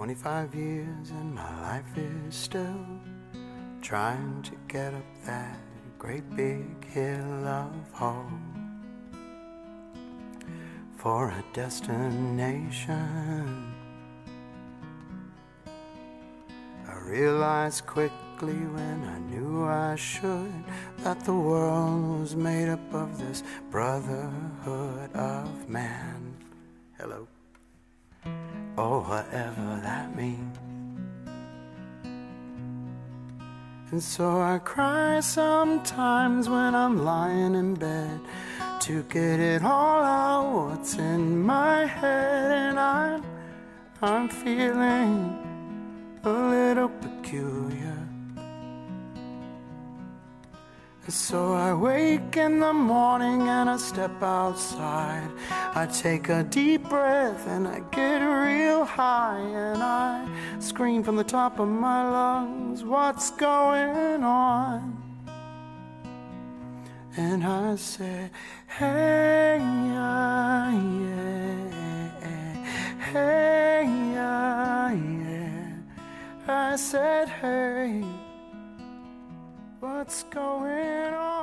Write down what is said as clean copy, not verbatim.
25 years and my life is still trying to get up that great big hill of hope for a destination. I realized quickly when I knew I should that the world was made up of this brotherhood of man. Hello. Or whatever that means. And so I cry sometimes when I'm lying in bed to get it all out what's in my head. And I'm feeling a little peculiar. And so I wake in the morning and I step outside. I take a deep breath and I get real high. And I scream from the top of my lungs, what's going on? And I say, hey, yeah, yeah, hey, yeah, yeah. I said, hey, what's going on?